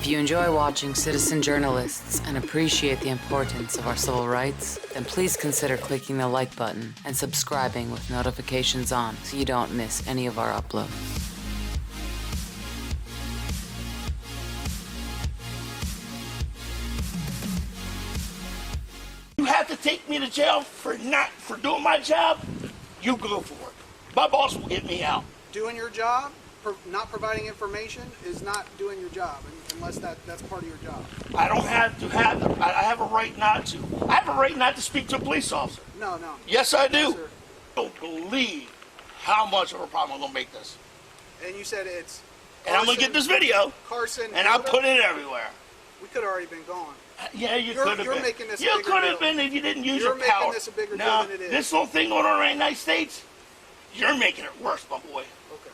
If you enjoy watching citizen journalists and appreciate the importance of our civil rights, then please consider clicking the like button and subscribing with notifications on so you don't miss any of our uploads. You have to take me to jail for doing my job? You go for it. My boss will get me out. Doing your job, not providing information is not doing your job, unless that's part of your job. I don't have to have it. I have a right not to. I have a right not to speak to a police officer. No. Yes, I do. Yes, sir. I don't believe how much of a problem I'm going to make this. And you said it's Carson, and I'm going to get this video, Carson, and I'll put it everywhere. We could have already been gone. Yeah, you could have been. You're making this a you bigger could have deal. been if you didn't use You're your power. making this a bigger deal than it is. This little thing going on right in the United States, you're making it worse, my boy. Okay.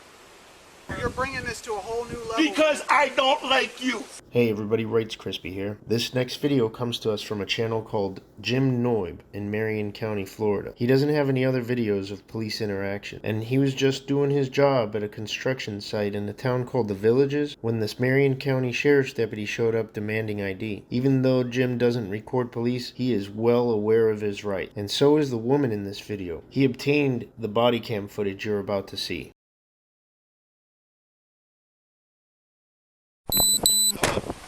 You're bringing this to a whole new level. Because I don't like you. Hey everybody, Wrights Crispy here. This next video comes to us from a channel called Jim Noyb in Marion County, Florida. He doesn't have any other videos of police interaction, and he was just doing his job at a construction site in a town called The Villages when this Marion County Sheriff's deputy showed up demanding ID. Even though Jim doesn't record police, he is well aware of his right, and so is the woman in this video. He obtained the body cam footage you're about to see.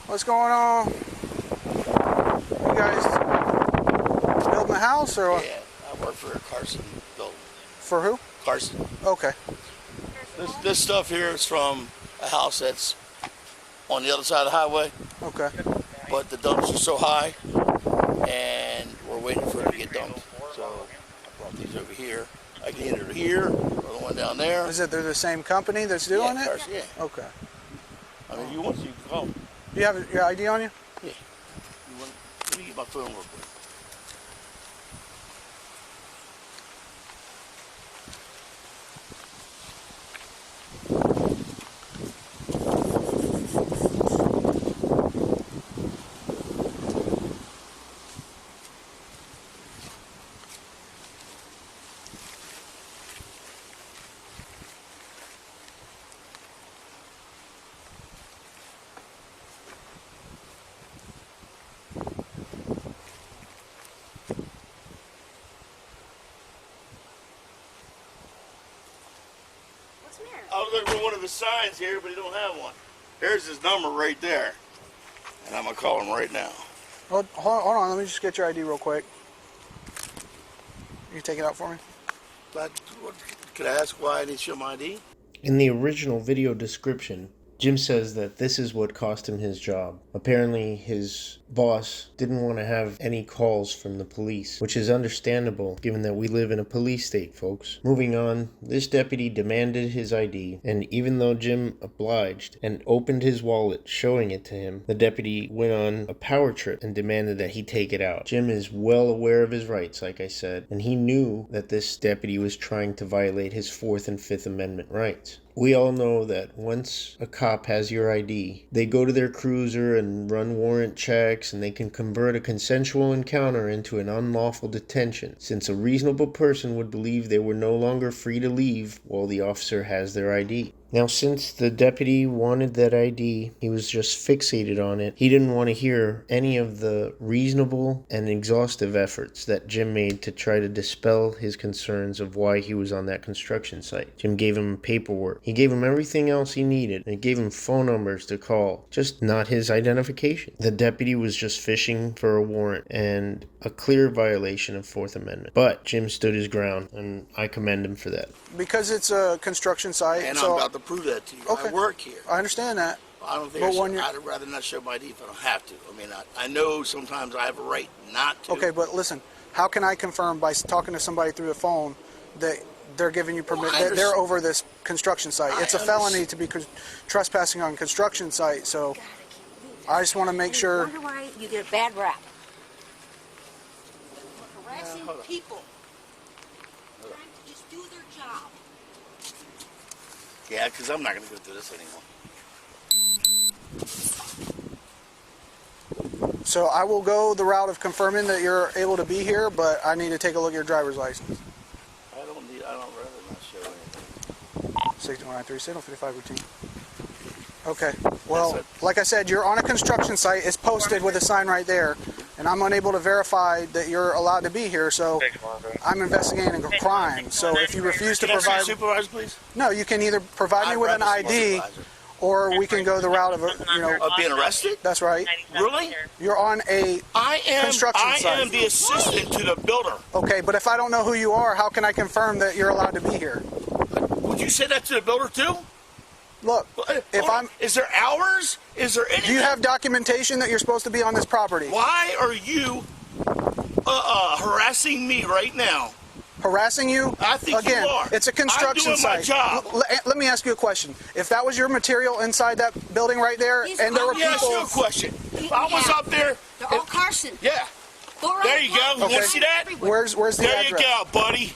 What's going on? You guys building a house or what? Yeah, I work for Carson building. For who? Carson. Okay. This stuff here is from a house that's on the other side of the highway. Okay. But the dumps are so high, and we're waiting for it to get dumped. So I brought these over here. I can either here or the one down there. Is it they're the same company that's doing it? Carson, yeah. Okay. I mean, if you want to, you can call. Do you have your ID on you? Yeah. Let me get my phone real quick. I was looking for one of the signs here, but he don't have one. There's his number right there. And I'm going to call him right now. Hold on, let me just get your ID real quick. You take it out for me? But could I ask why I need to show my ID? In the original video description, Jim says that this is what cost him his job. Apparently, his boss didn't want to have any calls from the police, which is understandable given that we live in a police state, folks. Moving on, this deputy demanded his ID, and even though Jim obliged and opened his wallet showing it to him, the deputy went on a power trip and demanded that he take it out. Jim is well aware of his rights, like I said, and he knew that this deputy was trying to violate his 4th and 5th Amendment rights. We all know that once a cop has your ID, they go to their cruiser and run warrant checks, and they can convert a consensual encounter into an unlawful detention, since a reasonable person would believe they were no longer free to leave while the officer has their ID. Now, since the deputy wanted that ID, he was just fixated on it. He didn't want to hear any of the reasonable and exhaustive efforts that Jim made to try to dispel his concerns of why he was on that construction site. Jim gave him paperwork. He gave him everything else he needed. And he gave him phone numbers to call, just not his identification. The deputy was just fishing for a warrant and a clear violation of 4th Amendment. But Jim stood his ground, and I commend him for that. Because it's a construction site. And so I'm about to prove that to you. Okay. I work here. I understand that. I don't think I'd rather not show my ID if I don't have to. I mean, I know sometimes I have a right not to. Okay, but listen, how can I confirm by talking to somebody through the phone that they're giving you permission, that they're over this construction site? It's a felony to be trespassing on construction site, so I just want to make sure. I wonder why you get a bad rap. Harassing people. Trying to just do their job. Yeah, because I'm not going to go through this anymore. So I will go the route of confirming that you're able to be here, but I need to take a look at your driver's license. I don't rather not show anything. 6193, signal 55 routine. Okay. Well, like I said, you're on a construction site. It's posted with a sign right there, and I'm unable to verify that you're allowed to be here. So I'm investigating a crime. So if you refuse to Can I see provide, a supervisor, please? no, you can either provide me I'd with an rather see ID, my supervisor. or we can go the route of, Of being arrested? That's right. Really? You're on a construction I site. am the assistant to the builder. Okay, but if I don't know who you are, how can I confirm that you're allowed to be here? Would you say that to the builder too? Look, if Hold on. Is there hours? Is there anything? do you have documentation that you're supposed to be on this property? Why are you harassing me right now? Harassing you? I think Again, you are. it's a construction I'm doing my site. job. Let me ask you a question. If that was your material inside that building right there, and there were Let me ask you a people, question. If I was up there, They're all Carson. yeah. Go right There you go. You Okay. want to see that? where's the There address? you go, buddy.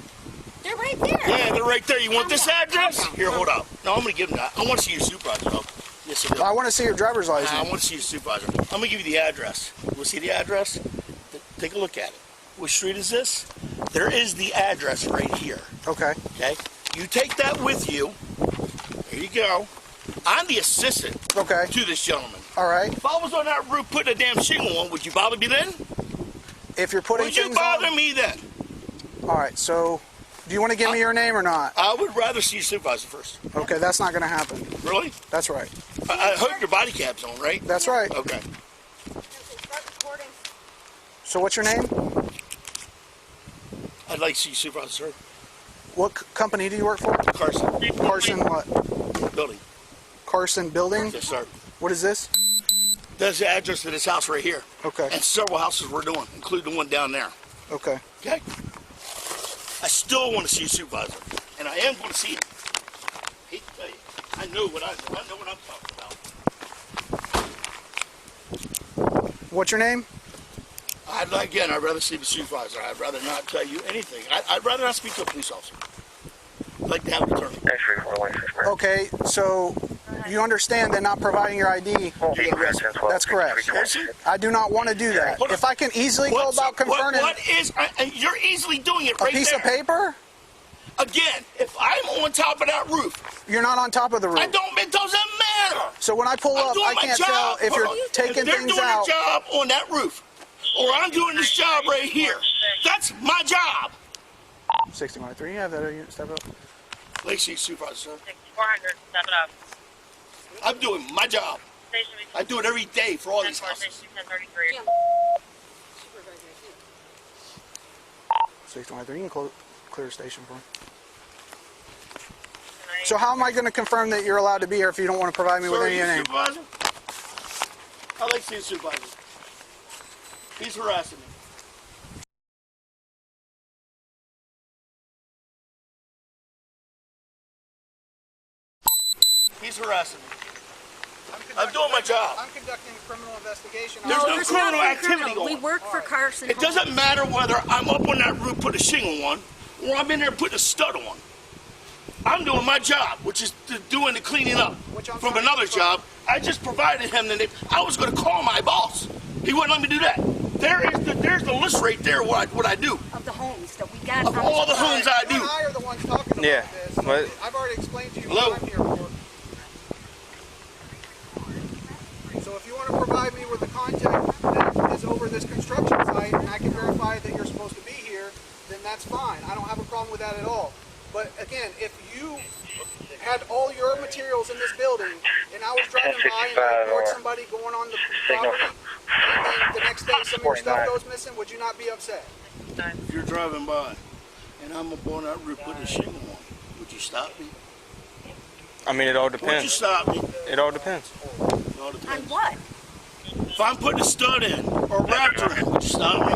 They're right there. Yeah, they're right there. You want this Calm down, address? calm down. Here, hold up. No, I'm going to give them that. I want to see your supervisor, though. Yes, I do. I want to see your driver's I license. want to see your supervisor. I'm going to give you the address. We'll see the address? Take a look at it. What street is this? There is the address right here. Okay. Okay? You take that with you. Here you go. I'm the assistant Okay. to this gentleman. All right. If I was on that roof putting a damn shingle on, would you bother me then? If you're putting Would you things bother on, me then? all right. So, do you want to give me your name or not? I would rather see your supervisor first. Okay, that's not going to happen. Really? That's right. I hope your body cap's on, right? That's right. Okay. So, what's your name? I'd like to see your supervisor, sir. What company do you work for? Carson. Carson what? Building. Carson Building? Yes, sir. What is this? That's the address to this house right here. Okay. And several houses we're doing, including the one down there. Okay. Okay? I still want to see your supervisor. And I am going to see him. I hate to tell you. I know what I know. I know what I'm talking about. What's your name? I'd rather see the supervisor. I'd rather not tell you anything. I'd rather not speak to a police officer. I'd like to have an attorney. Okay, so you understand that not providing your ID, that's correct. I do not want to do that. Hold on. If I can easily go about confirming what is, you're easily doing it a right piece there. of paper, Again, if I'm on top of that roof, you're not on top of the roof. it doesn't matter. So when I pull I'm up, doing I my can't job. tell if you're Hold on. taking if they're things doing out. a job on that roof, or I'm doing this job right here. That's my job. 6103, you have that unit step up? Lacey, supervisor, sir. 400, step it up. I'm doing my job. Station I do it every day for all these 10-4, houses. station 1033. 6103, you can clear the station for me. So how am I going to confirm that you're allowed to be here if you don't want to provide me with Sir, any you name? supervisor? I'd like to see the supervisor. He's harassing me. He's harassing me. I'm doing my job. I'm conducting a criminal investigation. There's no there's criminal nothing activity criminal. We going. work for Carson. It doesn't matter whether I'm up on that roof putting a shingle on, or I'm in there putting a stud on. I'm doing my job, which is doing the cleaning up Which I'm from trying another to job. I just provided him the name. I was going to call my boss. He wouldn't let me do that. There's the list right there. What I do Of the homes that we got. of on all the the homes I You and do. I are the ones talking about Yeah, this. but- I've already explained to you Hello? what I'm here for. So if you want to provide me with the contact that is over this construction site and I can verify that you're supposed to be here, then that's fine. I don't have a problem with that at all. But again, if you had all your materials in this building and I was driving by and I report somebody going on the property and then the next day some of your stuff goes missing, would you not be upset? If you're driving by and I'm up on that roof putting a shingle on, would you stop me? I mean, it all Would you depends. stop me? It all depends. It all On depends. what? If I'm putting a stud in or a raptor in, would you stop me?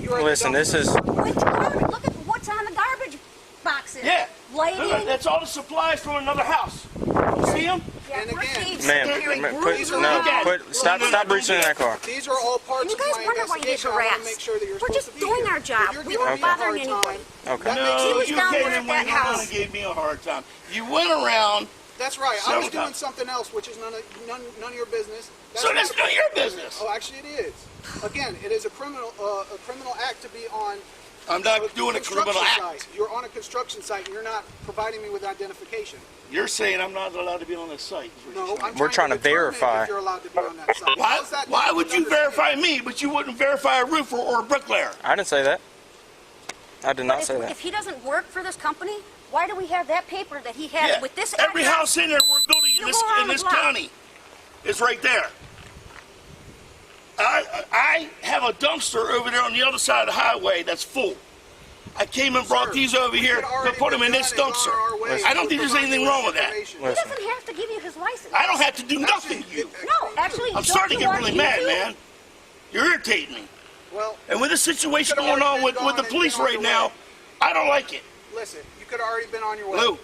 You're at the Listen, this is With the garbage. Look at what's on the garbage boxes. Yeah. Lighting. That's all the supplies from another house. You see them? Yeah, And we're again- Steve's ma'am. security Put, group. stop breaching in that car. These are all parts You of guys my wonder why you get investigation. I want to harassed. make sure that you're We're supposed just to be doing here. our job. If you're We giving weren't me a hard bothering time, anybody. Okay. that makes No, He was you down came there in at when that you house. kind of gave me a hard time. You went around. That's right. I Several was doing times. something else, which is none of your business. So that's not your business. Oh, actually, it is. Again, it is a criminal act to be on I'm not doing a criminal Construction act. site. You're on a construction site and you're not providing me with identification. You're saying I'm not allowed to be on this site. Is what No, you're saying. I'm We're trying to determine verify. if you're allowed to be on that site. Why, How's that why different would than you verify understanding? me, but you wouldn't verify a roofer or a bricklayer? I didn't say that. I did not say If that. he doesn't work for this company, why do we have that paper that he has Yeah. with this Every address? house in there we're building in You this go around in the this block. county is right there. I have a dumpster over there on the other side of the highway that's full. I came and brought Sir, these over it here could to already put them been in this done and dumpster. gone our way I don't to think there's provide anything you wrong with with that. information. He doesn't have to give you his license. I don't have to do nothing to you. No, actually, I'm don't starting to you get watch really mad, YouTube? man. You're irritating me. Well, And with the situation Could've going already on been with the gone and police been on right your now, way. I don't like it. listen, you could have already been on your way. Lou.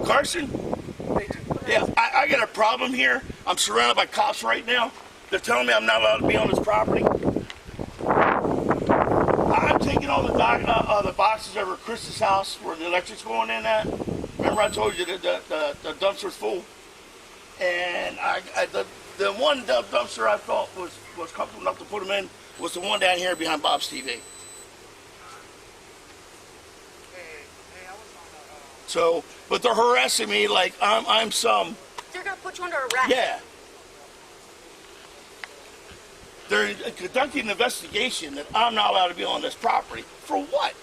Carson? Yeah, I got a problem here. I'm surrounded by cops right now. They're telling me I'm not allowed to be on this property. I'm taking all the boxes over at Chris's house where the electric's going in at. Remember I told you that the dumpster's full? And the one dumpster I thought was comfortable enough to put them in was the one down here behind Bob's TV. So, but they're harassing me like I'm some, They're going to put you under arrest. yeah. They're conducting an investigation that I'm not allowed to be on this property. For what?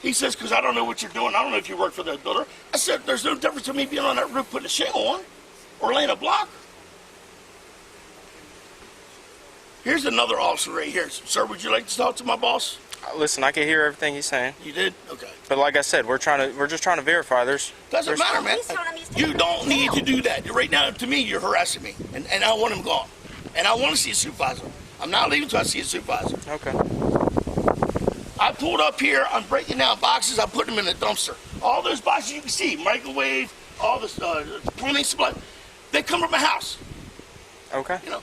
He says, because I don't know what you're doing. I don't know if you work for the builder. I said, there's no difference to me being on that roof putting a shingle on or laying a block. Here's another officer right here. Sir, would you like to talk to my boss? Listen, I can hear everything he's saying. You did? Okay. But like I said, we're just trying to verify. Doesn't matter, man. He's telling him he's taking You him don't to need jail. to do that. Right now, to me, you're harassing me. And I want him gone. And I want to see a supervisor. I'm not leaving until I see a supervisor. Okay. I pulled up here, I'm breaking down boxes, I put them in the dumpster. All those boxes you can see, microwave, all this plumbing supply, they come from my house. Okay. You know,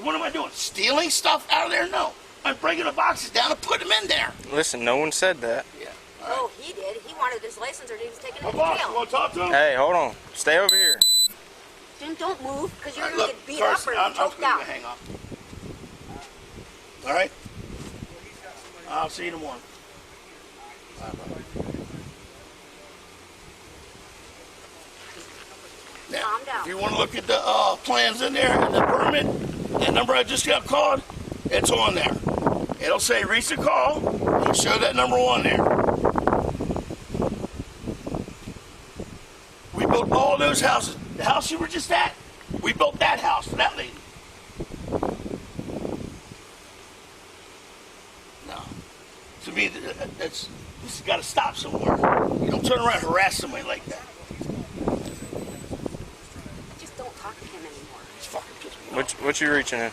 what am I doing? Stealing stuff out of there? No. I'm breaking the boxes down and putting them in there. Listen, no one said that. Yeah. Oh, he did. He wanted his license or he was taking My it to boss, you jail. want to talk to him? Hey, hold on. Stay over here. Then don't move, because you're All right, going to look, get beat Carson, up I'm or just choked going out. to hang up. All right? I'll see you in the morning. Bye-bye. Now, Calm down. if you want to look at the plans in there and the permit, that number I just got called, it's on there. It'll say recent call. It'll show that number on there. We built all those houses. The house you were just at, we built that house for that lady. No. To me, this has got to stop somewhere. You don't turn around and harass somebody like that. Just don't talk to him anymore. It's fucking pissed me off. What you reaching in?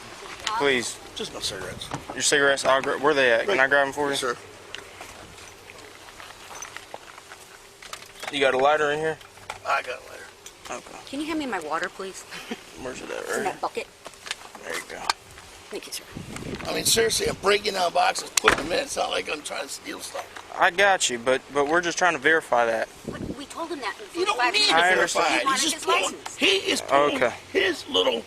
Please. Just no cigarettes. Your cigarettes? Where they at? Can I grab them for you? Yes, sir. You got a lighter in here? I got it later. Okay. Can you hand me my water, please? Where's it at? It's in Right? that bucket. There you go. Thank you, sir. I mean, seriously, I'm breaking down boxes, putting them in. It's not like I'm trying to steal stuff. I got you, but we're just trying to verify that. But we told him that in the You first don't 5 need minutes. to I verify understand. it. He wanted He's just his pulling. license. He is pulling Okay. his little.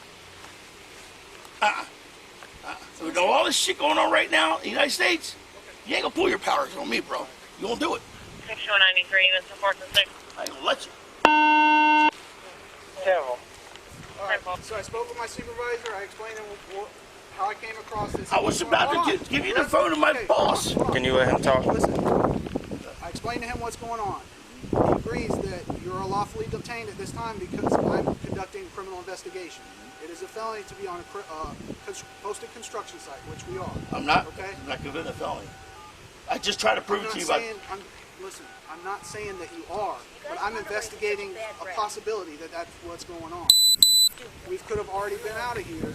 With all this shit going on right now in the United States, you ain't gonna pull your powers on me, bro. You won't do it. 6193, units 4 and 6. I ain't gonna let you. Terrible. All right, so I spoke with my supervisor. I explained him how I came across this. I was about Hold to on. give you the phone of my Okay, boss. hold on. Can you let him talk? Listen, I explained to him what's going on. He agrees that you're lawfully detained at this time because I'm conducting a criminal investigation. It is a felony to be on a posted construction site, which we are. I'm not. Okay. I'm not committing a felony. I just try to prove I'm it not to you by. saying, listen, I'm not saying that you are, but I'm investigating a possibility that that's what's going on. We could have already been out of here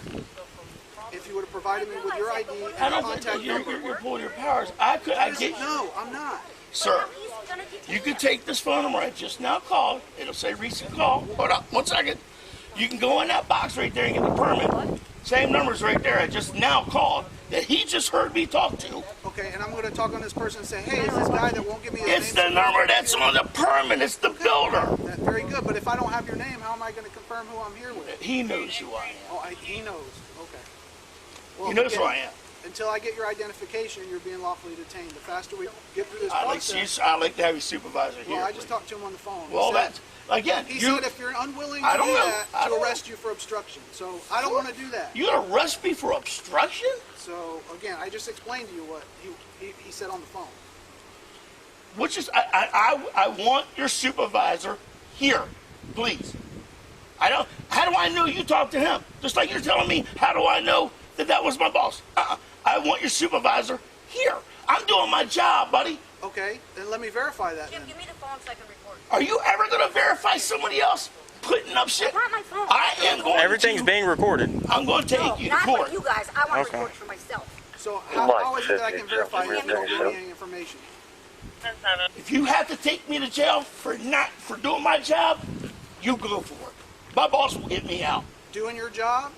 if you would have provided me with your ID I and don't contact think you're number. pulling your powers. I get. No, I'm not. Sir, He's gonna detain you can take this phone number I just now called. It'll say recent call. Hold on, 1 second. You can go in that box right there and get the permit. Same number's right there. I just now called that he just heard me talk to. Okay, and I'm going to talk on this person and say, hey, is this guy that won't give me his It's name? the number that's on the permit. It's the builder. That's very good, but if I don't have your name, how am I going to confirm who I'm here with? He knows who I am. Oh, he knows. Okay. Well, He knows again, who I am. Until I get your identification, you're being lawfully detained. The faster we get through this I process. like to have your supervisor here. Well, I just please. talked to him on the phone. Well, He said- that's again. He you said if you're unwilling to I do don't know. that, I to don't arrest you for obstruction. So I don't want to do that. you gonna arrest me for obstruction? So again, I just explained to you what he said on the phone. Which is I want your supervisor here, please. I don't. How do I know you talked to him? Just like you're telling me, how do I know that was my boss? I want your supervisor here. I'm doing my job, buddy. Okay, then let me verify that. Jim, Then. give me the phone so I can record. Are you ever gonna verify somebody else putting up shit? Not my phone. I am going Everything's to. being recorded. I'm going to take No, you to not court. with you guys. I want to Okay. record for myself. So how is it that I can verify if you don't give me any information? 10-7. If you have to take me to jail for doing my job, you go for it. My boss will get me out. Doing your job,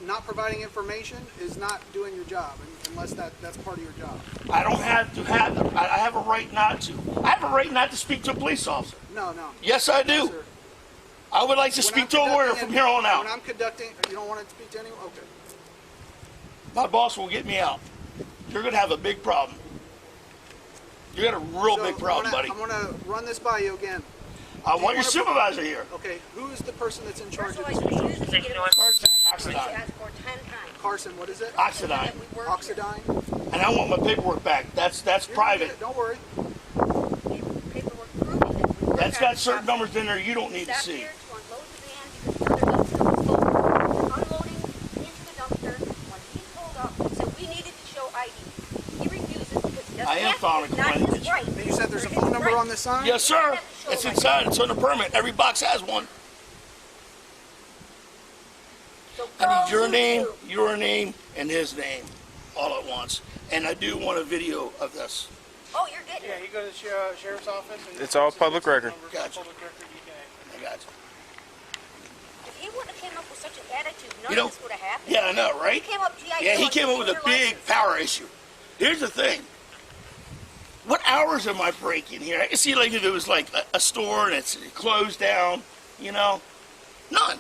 not providing information is not doing your job, unless that's part of your job. I don't have to have. I have a right not to. I have a right not to speak to a police officer. No. Yes, I do. Sir. I would like to When speak I'm to a lawyer conducting from here on When out. I'm conducting, you don't want to speak to anyone? Okay. My boss will get me out. You're going to have a big problem. You got a real So big problem, buddy. I'm gonna run this by you again. I want your wanna- supervisor here. Okay, who is the person that's in charge First of of all, this? I refuse to get him. Carson She Oxidine. asked for 10 times. Carson, what is it? Oxidine. We work here. Oxidine? And I want my paperwork back. That's You're gonna get private. it, don't worry. Paperwork proving that we work That's at got the certain shop. numbers in there you don't need to Stop see. here to unload the van because the other dumpster was full. We're unloading into the dumpster. When he pulled up, he said we needed to show ID. He refuses because he doesn't I am have to. filing a It's not complaint his right. And you said there's a It's phone his number right. on this sign? Yes, sir. It's inside. It's on the permit. Every box has one. So I need go your name, and his name all at once. And I do want a video of this. Oh, you're getting Yeah, it. you go to the sheriff's office. And It's all public record. Gotcha. Public record, you can- I got you. If he wouldn't have came up with such an attitude, none You know, of this would have happened. Yeah, I know, He right? came up, gee, I Yeah, he want came up to with see a your big license. power issue. Here's the thing. What hours am I breaking here? I can see like if it was like a store and it's closed down, you know? None.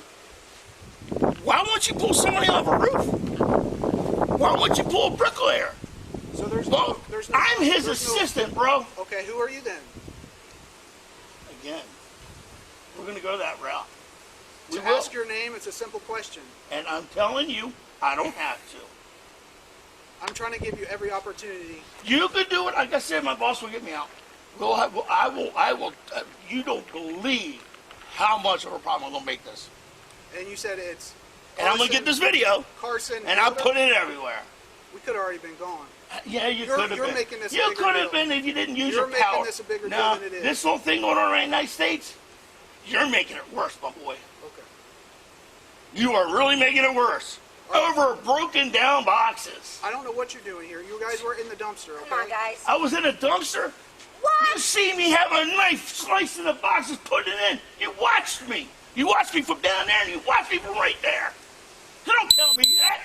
Why won't you pull somebody off a roof? Why won't you pull a bricklayer? So there's Well, no, I'm his there's no- assistant, bro. Okay, who are you then? Again, we're gonna go that route. We To will. ask your name, it's a simple question. And I'm telling you, I don't have to. I'm trying to give you every opportunity. You could do it. Like I said, my boss will get me out. I will. You don't believe how much of a problem I'm gonna make this. And you said it's And I'm gonna get this video, Carson. and I'll put it everywhere. We could have already been gone. Yeah, you You're- could have you're been. making this a You bigger could have deal. been if you didn't use You're your making power. this a bigger deal No, than it is. this little thing going on right in the United States, you're making it worse, my boy. Okay. You are really making it worse. Over broken down boxes. I don't know what you're doing here. You guys were in the dumpster, okay? Come on, guys. I was in a dumpster. You What? see me have a knife slicing the boxes, putting it in. You watched me. You watched me from down there, and you watched me from right there. You don't tell me that.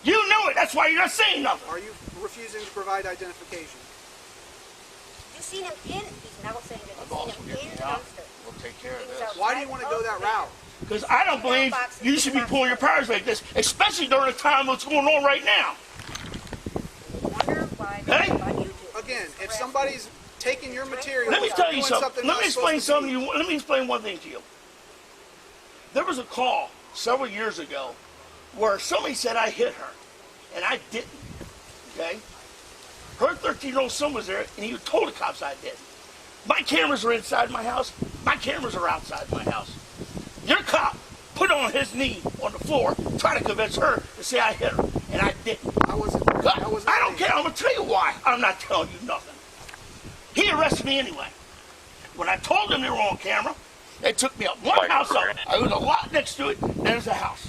You know it. That's why you're not saying nothing. Are you refusing to provide identification? You seen him in? He's now saying that My boss you will seen get him in me the out. dumpster. We'll take care of He was this. outside Why do you want to go of that the route? Because I don't believe you should be pulling your powers like this, especially during the time what's going on right now. Wonder why Hey? why you do. Again, if somebody's taking your material, Let me tell you doing something. Let not me explain supposed to something. be. Let me explain one thing to you. There was a call several years ago where somebody said I hit her, and I didn't. Okay? Her 13-year-old son was there, and he told the cops I did. My cameras are inside my house. My cameras are outside my house. Your cop put on his knee on the floor, trying to convince her to say I hit her, and I didn't. I wasn't. God, I was I not don't care. I'm going to tell you why. I'm not telling you nothing. He arrested me anyway. When I told them they were on camera, they took me up one house up. There was a lot next to it, and there's a house.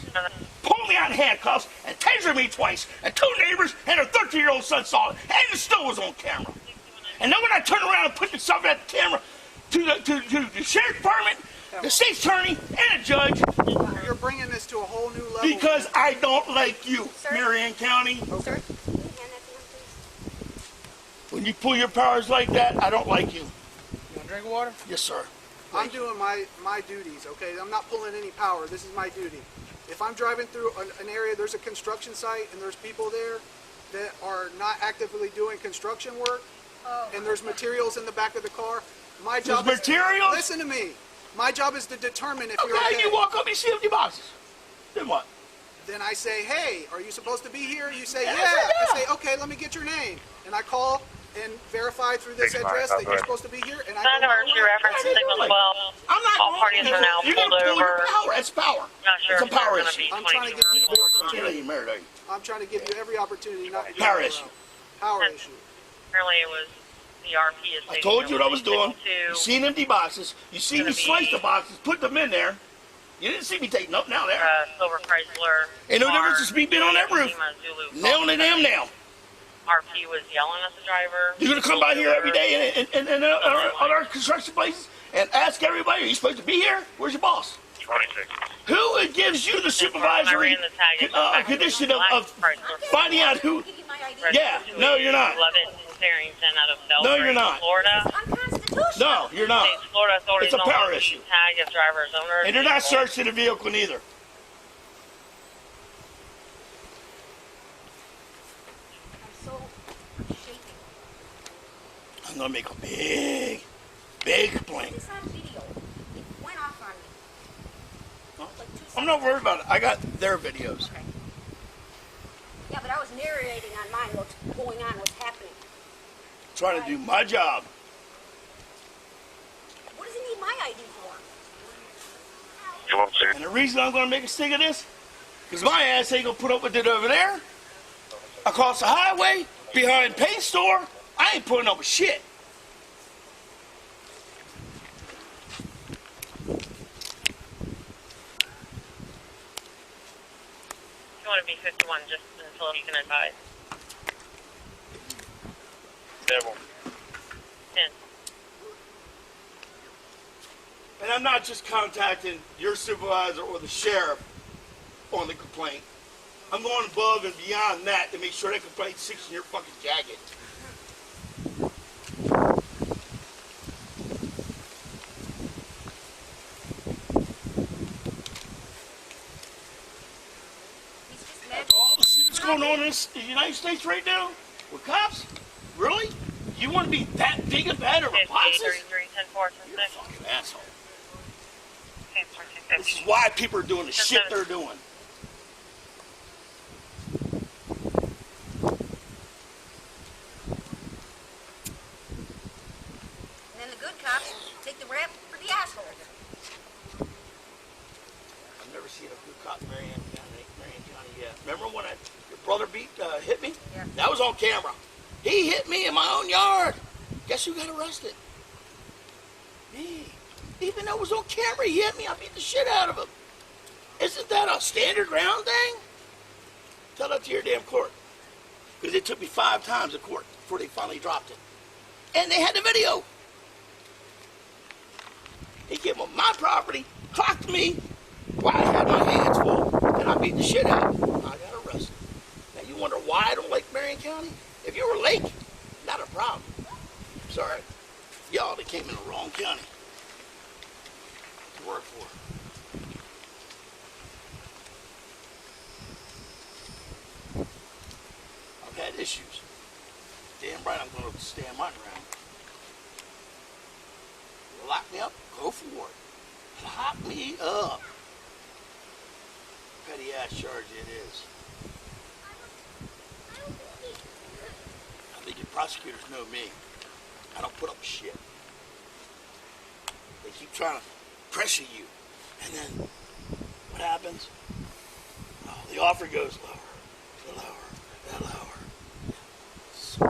Pulled me out in handcuffs and tasered me twice. And two neighbors and her 13-year-old son saw it, and it still was on camera. And then when I turned around and put the stuff at the camera to the sheriff's department, the state's attorney, and a judge, You're bringing this to a whole new level. because I don't like you, Sir? Marion County. Sir, can you hand that to him, please? When you pull your powers like that, I don't like you. You want drink water? Yes, sir. I'm doing my duties, okay? I'm not pulling any power. This is my duty. If I'm driving through an area, there's a construction site, and there's people there that are not actively doing construction work, and there's materials in the back of the car, my job is... materials? Listen to me. My job is to determine if you're Okay, okay. you walk up, you see empty boxes. Then what? Then I say, hey, are you supposed to be here? You say, And yeah. I say, I yeah. say, okay, let me get your name. And I call and verify through this address that you're supposed to be here. And I go, Non-emergency reference signal 12. I'm not All parties are now You're pulled gonna pull your over. power. That's power. Not sure It's a if they're power going to issue. be I'm trying to 22 get you or You're not even married, are you? I'm trying to give you every opportunity not to Power go issue. around. Power issue. apparently it was the RP is I told you what I was doing. You to seen empty boxes. You seen me slice the boxes, put them in there. You didn't see me take nothing out there. Silver Chrysler. Ain't no difference just me being on that roof. Nailing it in now. RP was yelling at the driver. You're gonna come by here every day and on our construction places and ask everybody, are you supposed to be here? Where's your boss? 26. Who gives you the supervisory condition of finding out who? Yeah, no, you're not. 11 Farrington out of Bellevue, No, you're not. Florida. Unconstitutional. No, you're not. States Florida authorities It's a power don't issue. tag as driver's owner. And you're not searching the vehicle neither. I'm so shaking. I'm gonna make a big complaint. This on video. It went off on me. Huh? Like 2 seconds. I'm not worried about it. I got their videos. Okay. Yeah, but I was narrating on mine what's going on, what's happening. Trying to do my job. What does he need my ID for? And the reason I'm gonna make a stick of this, because my ass ain't gonna put up with it over there. Across the highway, behind paint store, I ain't putting up with shit. You want to be 51 just until you can advise. 10. And I'm not just contacting your supervisor or the sheriff on the complaint. I'm going above and beyond that to make sure that complaint sticks in your fucking jacket. He's just mad. All the shit that's going on in the United States right now with cops? Really? You want to be that big and bad over 58, boxes? 33, 10, 4, 10, You're a 6. fucking asshole. 10, 4, 10, This is why people are doing the shit they're doing. And then the good cops take the rap for the asshole. I've never seen a good cop in Marion County yet. Remember when your brother hit me? Yeah. That was on camera. He hit me in my own yard. Guess who got arrested? Me. Even though it was on camera, he hit me. I beat the shit out of him. Isn't that a standard ground thing? Tell that to your damn court. Because it took me 5 times in court before they finally dropped it. And they had the video. He came on my property, clocked me while I had my hands full, and I beat the shit out of him. I got arrested. Now you wonder why I don't like Marion County? If you were Lake, not a problem. Sorry. Y'all that came in the wrong county to work for. I've had issues. Damn right I'm going to stand my ground. Lock me up, go for it. Lock me up. Petty ass charge it is. I think your prosecutors know me. I don't put up with shit. They keep trying to pressure you. And then what happens? Oh, the offer goes lower, the lower. So,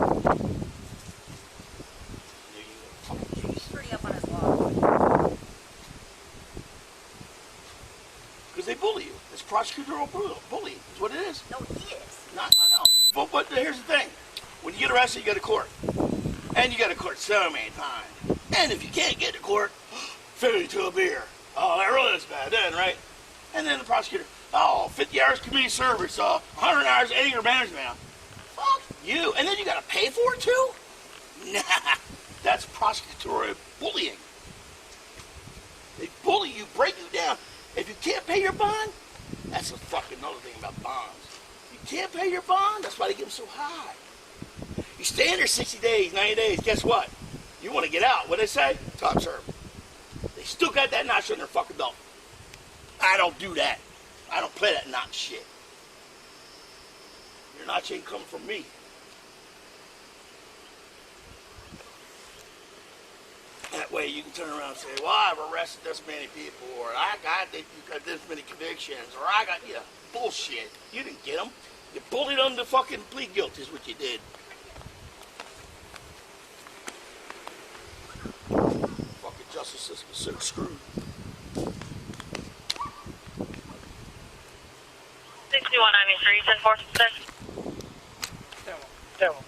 you fucking case. He's pretty up on his law. Because they bully you. It's prosecutorial bullying. That's what it is. No, he is. Not, I know. But here's the thing. When you get arrested, you go to court. And you go to court so many times. And if you can't get to court, 52 a beer. Oh, that really is bad then, right? And then the prosecutor, 50 hours community service, 100 hours anger management. Fuck you. And then you got to pay for it too? Nah, that's prosecutorial bullying. They bully you, break you down. If you can't pay your bond, That's a fucking another thing about bonds. You can't pay your bond. That's why they give them so high. You stay in there 60 days, 90 days. Guess what? You want to get out. What they say? Time served. They still got that notch on their fucking belt. I don't do that. I don't play that notch shit. Your notch ain't coming from me. That way you can turn around and say, well, I've arrested this many people, or I got this many convictions, or I got, yeah, bullshit. You didn't get them. You bullied them to fucking plead guilty is what you did. Fucking justice system is so screwed. 6193, 1046. Tell him.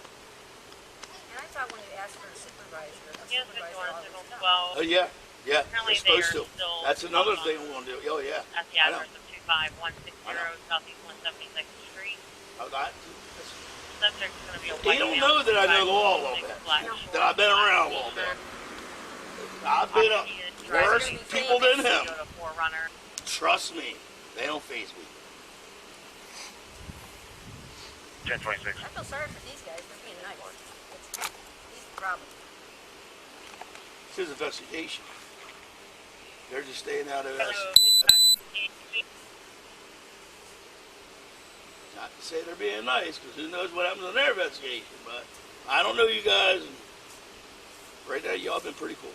And I thought when you asked for a supervisor, Yes, always 51, done. Oh, yeah. Yeah, Apparently they're supposed they to. are still That's another on thing we want to do. Oh, yeah. At the I know. address of 25160 Southeast 176th Street. Oh, that, Subject is going to be a they white don't male, know that I know the law a 55, little bit. black That I've been around a little bit. I've been up worse people than him. Toyota 4Runner. Trust me, they don't faze me. 1026. I feel sorry for these guys. They're being nice. These are the problem. It's his investigation. They're just staying out of that. Not to say they're being nice, because who knows what happens in their investigation, but I don't know you guys, and right now y'all been pretty cool.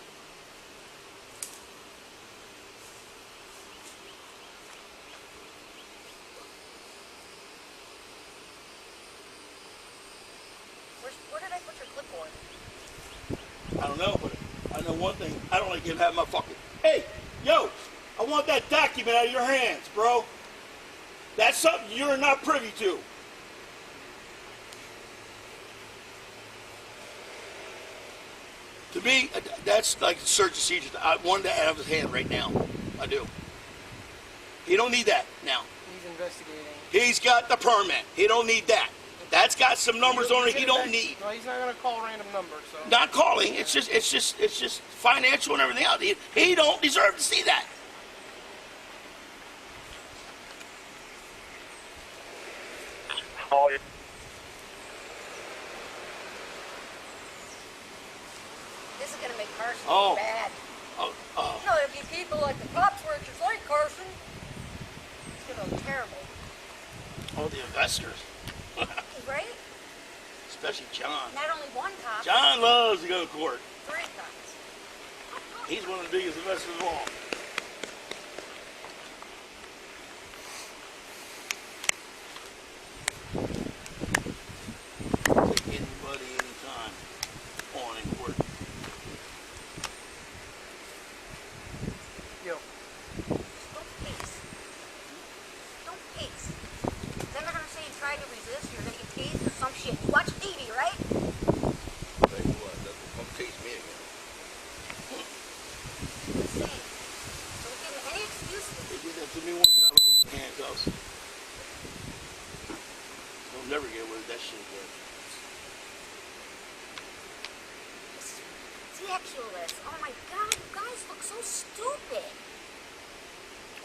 Where did I put your clipboard? I don't know, but I know one thing. I don't like him having my fucking... Hey, yo, I want that document out of your hands, bro. That's something you're not privy to. To me, that's like search and seizure. I want that out of his hand right now. I do. He don't need that now. He's investigating. He's got the permit. He don't need that. That's got some numbers on it he don't need. No, he's not gonna call random numbers. So. Not calling. It's just financial and everything else. He don't deserve to see that. Call you. This is gonna make Carson Oh. bad. Oh, You know, there'll be people like the cops were just like Carson. It's gonna be terrible, all the investors, right? especially John. Not only one cop, John loves to go to court. 3 cops. He's one of the biggest investors of all. Take anybody, anytime, on in court. Yo, Don't pace. Don't pace. Then they're gonna say you tried to resist, you're gonna get tased or some shit. You watch TV, right? Tell you what, that will come chase me again. Insane. Don't give them any excuses. They did that to me one time with the handcuffs. They'll never get away with that shit again. Ridiculous. Oh my god, you guys look so stupid.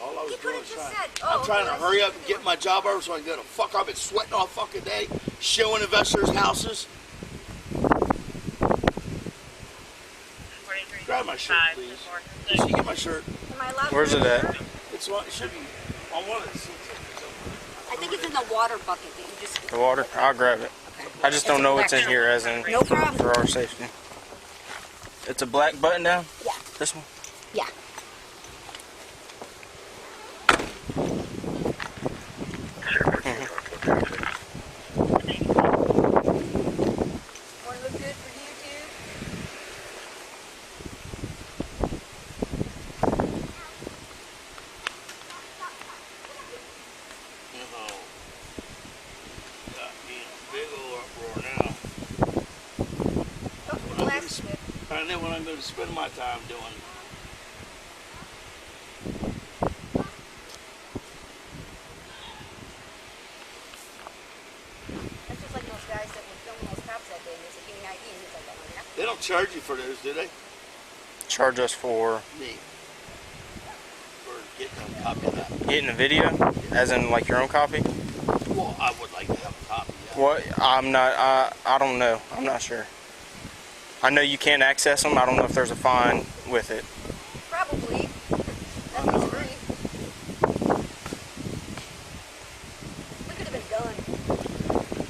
All I was He doing could've is just trying. said, I'm "Oh, trying okay, to I see hurry what up and you're get my job over so I can go to fuck. I've been sweating all fucking day, showing investors houses. Grab my shirt, please. Can you get my shirt? Am I allowed Where's to it wear at? shirt? It's on, it should be on one of the seats. I think it's in the water bucket that you just... The water? I'll grab it. I just don't know what's in here as in No problem. for our safety. It's a black button down? Yeah. This one? Yeah. Want to look good for YouTube? You know, got me in a big old uproar now. Oh, relax a bit. I know what I'm going to spend my time doing. That's just like those guys that were filming those cops that day and they said, give me an ID, and he's like, oh, yeah. They don't charge you for those, do they? charge us for Me. For getting a copy of that. getting a video, as in like your own copy. Well, I would like to have a copy. Yeah. What? I'm not. I don't know. I'm not sure. I know you can't access them. I don't know if there's a fine with it. Probably. I know, right? We could have been done.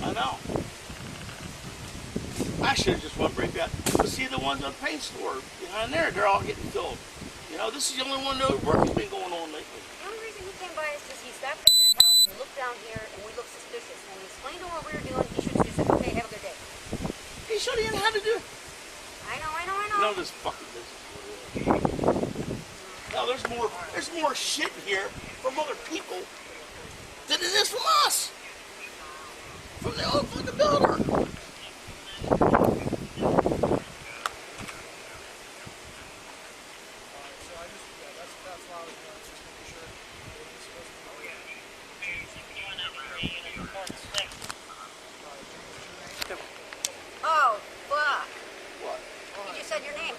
I know. I should have just went right back. But see, the ones on the paint store behind there, they're all getting filled. You know, this is the only one that work has been going on lately. The only reason he came by is because he stopped at that house and looked down here and we looked suspicious. And we explained to him what we were doing. He should have just said, okay, have a good day. He should have had to do it. I know. No, this fucking business. Now, there's more shit here from other people than it is from us. From the other fucking builder. Oh, fuck. What? You just said your name.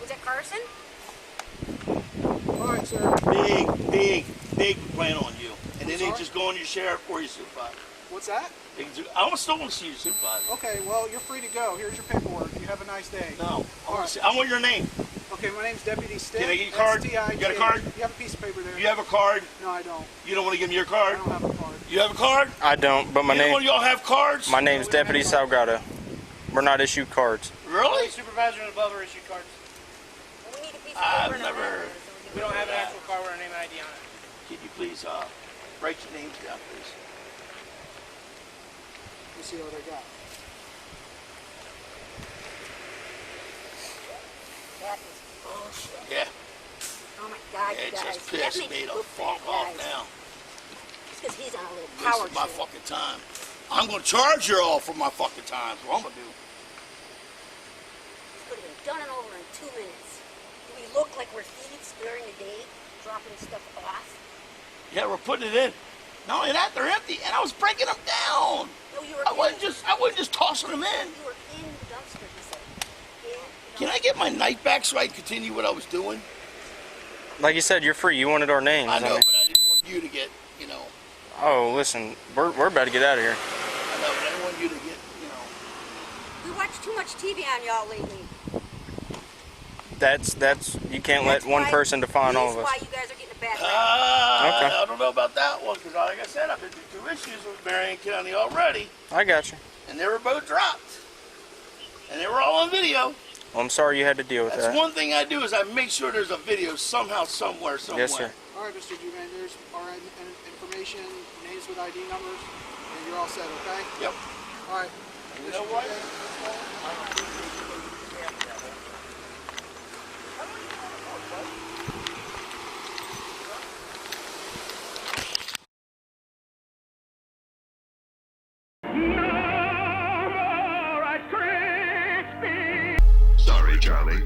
Was that Carson? All right, sir. Big plan on you. And then they just go on your sheriff or your supervisor. What's that? I still want to see your supervisor. Okay, well, you're free to go. Here's your paperwork. You have a nice day. No. All right. I want your name. Okay, my name's Deputy Stick. Can I get your card? STIG. You got a card? You have a piece of paper there. You have a card? No, I don't. You don't want to give me your I card? don't have a card. You have a card? I don't, but my Either name. one of y'all have cards? My name's Deputy Salgado. We're not issued cards. Really? Supervisor and above are issued cards. Well, we need a piece of I've paper and a never- letter so We don't have an actual card with our name and ID on it. Can you please write your names down, please? Let's see what I got. That is bullshit. Yeah. Oh my God, you It guys. just That pissed makes me you the look fuck bad, off guys. now. It's because he's on a little power Wasting my trip. fucking time. I'm going to charge you all for my fucking time. That's what I'm going to do. This could have been done and over in 2 minutes. Do we look like we're thieves during the day, dropping stuff off? Yeah, we're putting it in. Not only that, they're empty, and I was breaking them down. No, you were I wasn't just tossing them in. You were in the dumpster, he said. In the Can I get my knife back so I can continue what I was doing? Like you said, you're free. You wanted our names. I know, mean- but I didn't want you to get, you know. Oh, listen, we're about to get out of here. I know, but I didn't want you to get, you know. We watch too much TV on y'all lately. That's you can't let That's one why- person define all of That's us. why you guys are getting a bad rap. Okay. I don't know about that one, because like I said, I've been through 2 issues with Marion County already, I got you. and they were both dropped. And they were all on video. Well, I'm sorry you had to deal with That's that. one thing I do is I make sure there's a video somehow, somewhere. Yes, sir. All right, Mr. Dugan, there's our information, names with ID numbers, and you're all set, okay? Yep. All right. You know what? Sorry, Charlie.